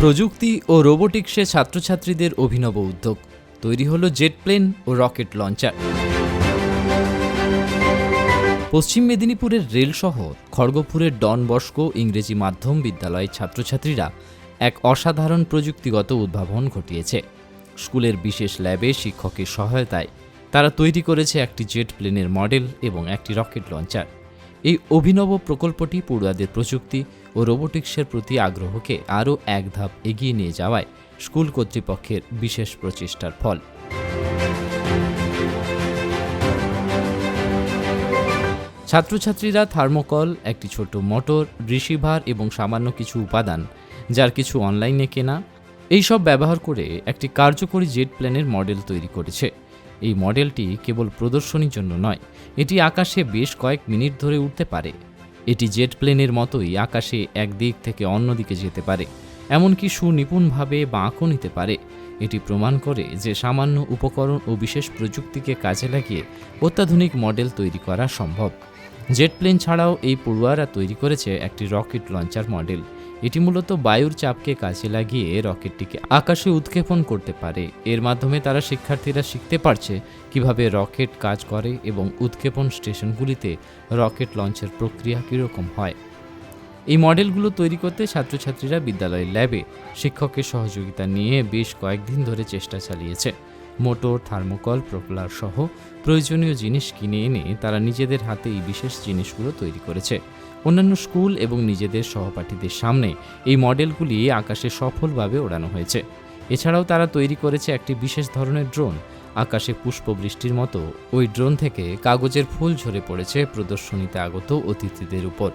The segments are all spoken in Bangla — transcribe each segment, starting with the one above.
প্রযুক্তি ও রোবোটিক্সে ছাত্রছাত্রীদের অভিনব উদ্যোগ। তৈরি হলো জেট প্লেন ও রকেট লঞ্চার। পশ্চিম মেদিনীপুরের রেল শহর খড়গপুরের ডন বস্কো ইংরেজি মাধ্যম বিদ্যালয়ের ছাত্রছাত্রীরা এক অসাধারণ প্রযুক্তিগত উদ্ভাবন ঘটিয়েছে। স্কুলের বিশেষ ল্যাবে শিক্ষকের সহায়তায় তারা তৈরি করেছে একটি জেট প্লেনের মডেল এবং একটি রকেট লঞ্চার। এই অভিনব প্রকল্পটি পড়ুয়াদের প্রযুক্তি ও রোবোটিক্সের প্রতি আগ্রহকে আরও এক ধাপ এগিয়ে নিয়ে যাওয়ায় স্কুল কর্তৃপক্ষের বিশেষ প্রচেষ্টার ফল। ছাত্রছাত্রীরা থার্মোকল, একটি ছোট মোটর, রিসিভার এবং সামান্য কিছু উপাদান, যার কিছু অনলাইনে কেনা, এইসব ব্যবহার করে একটি কার্যকরী জেট প্লেনের মডেল তৈরি করেছে। এই মডেলটি কেবল প্রদর্শনীর জন্য নয়, এটি আকাশে বেশ কয়েক মিনিট ধরে উঠতে পারে। এটি জেট প্লেনের মতোই আকাশে এক দিক থেকে অন্য দিকে যেতে পারে, এমনকি সুনিপুণভাবে বাঁকও নিতে পারে। এটি প্রমাণ করে যে সামান্য উপকরণ ও বিশেষ প্রযুক্তিকে কাজে লাগিয়ে অত্যাধুনিক মডেল তৈরি করা সম্ভব। জেট প্লেন ছাড়াও এই পড়ুয়ারা তৈরি করেছে একটি রকেট লঞ্চার মডেল। এটি মূলত বায়ুর চাপকে কাজে লাগিয়ে রকেটটিকে আকাশে উৎক্ষেপণ করতে পারে। এর মাধ্যমে তারা শিক্ষার্থীরা শিখতে পারছে কিভাবে রকেট কাজ করে এবং উৎক্ষেপণ স্টেশনগুলিতে রকেট লঞ্চের প্রক্রিয়া কীরকম হয়। এই মডেলগুলো তৈরি করতে ছাত্রছাত্রীরা বিদ্যালয়ের ল্যাবে শিক্ষকের সহযোগিতা নিয়ে বেশ কয়েকদিন ধরে চেষ্টা চালিয়েছে। মোটর, থার্মোকল, প্রোপেলার সহ প্রয়োজনীয় জিনিস কিনে এনে তারা নিজেদের হাতে এই বিশেষ জিনিসগুলো তৈরি করেছে। অন্যান্য স্কুল এবং নিজেদের সহপাঠীদের সামনে এই মডেলগুলি আকাশে সফলভাবে ওড়ানো হয়েছে। এছাড়াও তারা তৈরি করেছে একটি বিশেষ ধরনের ড্রোন। আকাশে পুষ্পবৃষ্টির মতো ওই ড্রোন থেকে কাগজের ফুল ঝরে পড়েছে প্রদর্শনীতে আগত অতিথিদের উপর।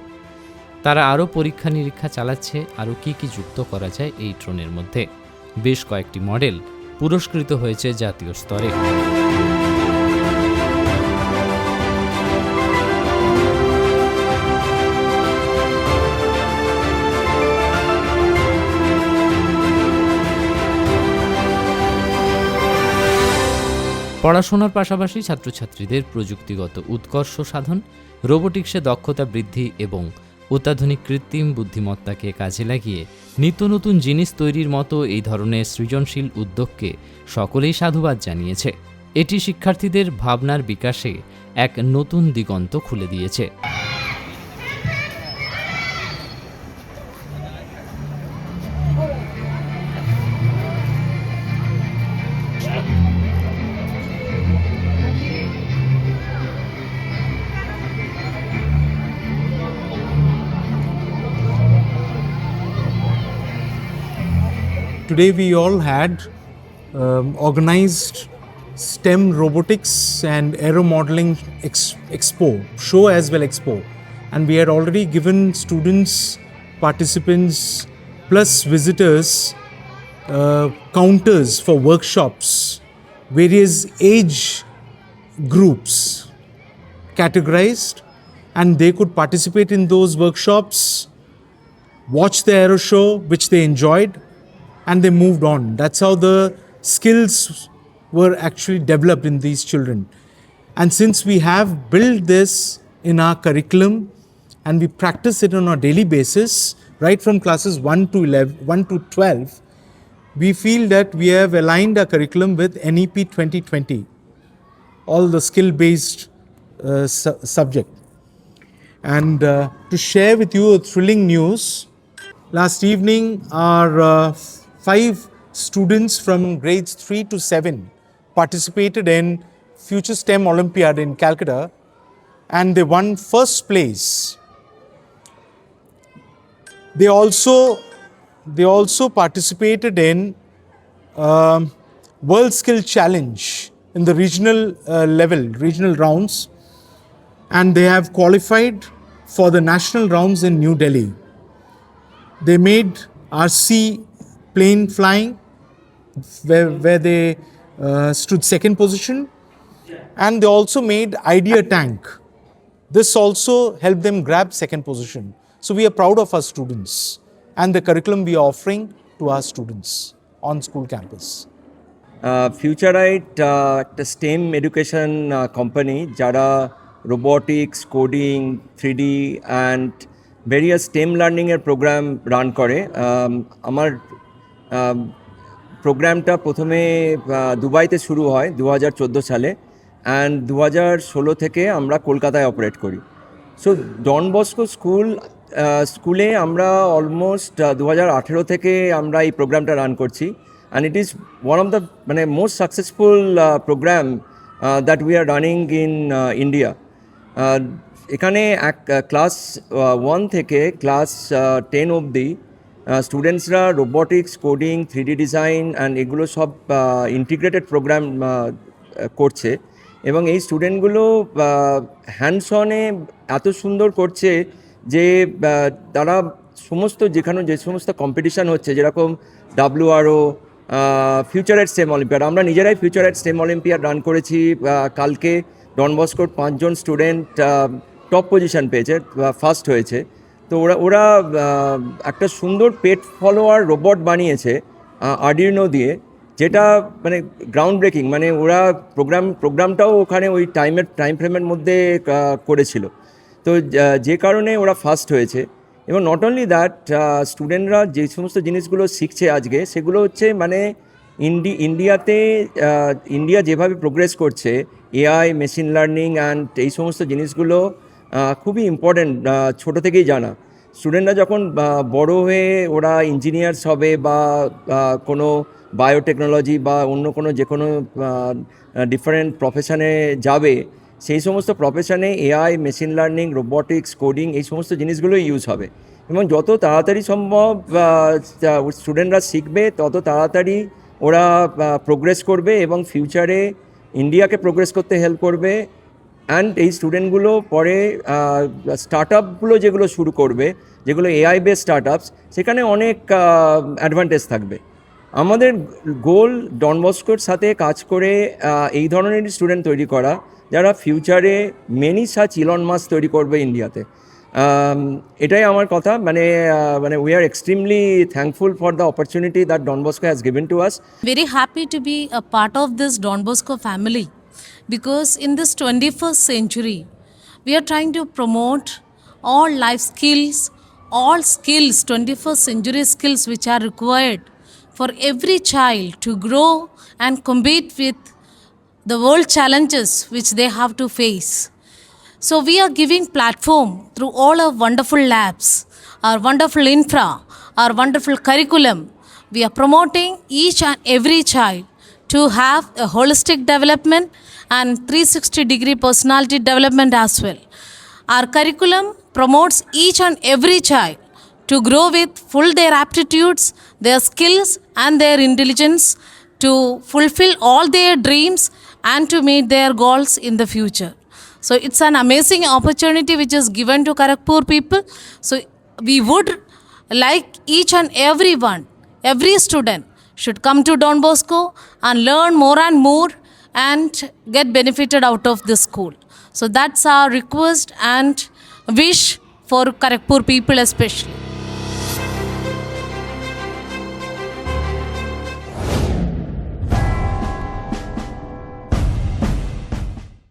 তারা আরও পরীক্ষা নিরীক্ষা চালাচ্ছে আরও কী যুক্ত করা যায় এই ড্রোনের মধ্যে। বেশ কয়েকটি মডেল পুরস্কৃত হয়েছে জাতীয় স্তরে। পড়াশোনার পাশাপাশি ছাত্রছাত্রীদের প্রযুক্তিগত উৎকর্ষ সাধন, রোবোটিক্সে দক্ষতা বৃদ্ধি এবং অত্যাধুনিক কৃত্রিম বুদ্ধিমত্তাকে কাজে লাগিয়ে নিত্য নতুন জিনিস তৈরির মতো এই ধরনের সৃজনশীল উদ্যোগকে সকলেই সাধুবাদ জানিয়েছে। এটি শিক্ষার্থীদের ভাবনার বিকাশে এক নতুন দিগন্ত খুলে দিয়েছে। Today we all had organized STEM robotics and aero modeling show as well expo, and we had already given students, participants plus visitors counters for workshops, various age groups categorized, and they could participate in those workshops, watch the aero show which they enjoyed, and they moved on. That's how the skills were actually developed in these children. And since we have built this in our curriculum and we practice it on a daily basis, right from classes 1 to 12, we feel that we have aligned our curriculum with NEP 2020, all the skill-based subject. And to share with you a thrilling news, last evening our 5 students from grades 3 to 7 participated in Future STEM Olympiad in Calcutta, and they won first place. They also participated in World Skill Challenge in the regional rounds, and they have qualified for the national rounds in New Delhi. They made RC plane flying, where they stood second position, and they also made idea tank. This also helped them grab second position. So we are proud of our students and the curriculum we are offering to our students on school campus. Futurite একটা স্টেম এডুকেশন কোম্পানি যারা robotics, coding, 3D and various STEM লার্নিংয়ের প্রোগ্রাম রান করে। আমার প্রোগ্রামটা প্রথমে দুবাইতে শুরু হয় 2014 সালে অ্যান্ড 2016 থেকে আমরা কলকাতায় অপারেট করি। সো ডন বস্কো স্কুলে আমরা অলমোস্ট 2018 থেকে আমরা এই প্রোগ্রামটা রান করছি and it is one of the মানে most successful programme that we are running in India. এখানে ক্লাস 1 থেকে ক্লাস 10 অবধি স্টুডেন্টসরা robotics, coding, 3D design and এগুলো সব ইন্টিগ্রেটেড প্রোগ্রাম করছে এবং এই স্টুডেন্টগুলো হ্যান্ডস অনে এত সুন্দর করছে যে তারা যে সমস্ত কম্পিটিশান হচ্ছে, যেরকম WRO, ফিউচার এট স্টেম অলিম্পিয়াড, আমরা নিজেরাই ফিউচার এট স্টেম অলিম্পিয়াড রান করেছি। কালকে ডন বস্কোর 5 জন স্টুডেন্ট টপ পজিশন পেয়েছে, ফার্স্ট হয়েছে। তো ওরা একটা সুন্দর পেট ফলোয়ার রোবট বানিয়েছে আর্ডিনো দিয়ে, যেটা মানে গ্রাউন্ড ব্রেকিং। মানে ওরা প্রোগ্রামটাও ওখানে ওই টাইম ফ্রেমের মধ্যে করেছিল। তো যে কারণে ওরা ফার্স্ট হয়েছে। এবং নট অনলি দ্যাট, স্টুডেন্টরা যে সমস্ত জিনিসগুলো শিখছে আজকে, সেগুলো হচ্ছে মানে ইন্ডিয়া যেভাবে প্রোগ্রেস করছে, AI, মেশিন লার্নিং অ্যান্ড এই সমস্ত জিনিসগুলো খুবই ইম্পর্ট্যান্ট ছোটো থেকেই জানা। স্টুডেন্টরা যখন বড় হয়ে ওরা ইঞ্জিনিয়ার্স হবে বা কোনো বায়োটেকনোলজি বা অন্য কোনো যে কোনো ডিফারেন্ট প্রফেশনে যাবে, সেই সমস্ত প্রফেশনে AI, machine learning, robotics, coding এই সমস্ত জিনিসগুলোই ইউজ হবে। এবং যত তাড়াতাড়ি সম্ভব স্টুডেন্টরা শিখবে, তত তাড়াতাড়ি ওরা প্রোগ্রেস করবে এবং ফিউচারে ইন্ডিয়াকে প্রোগ্রেস করতে হেল্প করবে। অ্যান্ড এই স্টুডেন্টগুলো পরে স্টার্ট আপগুলো যেগুলো শুরু করবে, যেগুলো AI বেস স্টার্ট আপস, সেখানে অনেক অ্যাডভান্টেজ থাকবে। আমাদের গোল ডন বস্কোর সাথে কাজ করে এই ধরনের স্টুডেন্ট তৈরি করা, যারা ফিউচারে মেনি সাচ ইলন মাস্ক তৈরি করবে ইন্ডিয়াতে। এটাই আমার কথা। মানে we are extremely thankful for the opportunity that Don Bosco has given to us. Very happy to be a part of this Don Bosco family because in this 21st century, we are trying to promote all life skills, all skills, 21st century skills which are required for every child to grow and compete with the world challenges which they have to face. So we are giving platform through all our wonderful labs, our wonderful infra, our wonderful curriculum. We are promoting each and every child to have a holistic development and 360-degree personality development as well. Our curriculum promotes each and every child to grow with full their aptitudes, their skills and their intelligence to fulfill all their dreams and to meet their goals in the future. So it's an amazing opportunity which is given to Kharagpur people. So we would like each and everyone, every student should come to Don Bosco and learn more and more and get benefited out of the school. So that's our request and wish for Kharagpur people especially.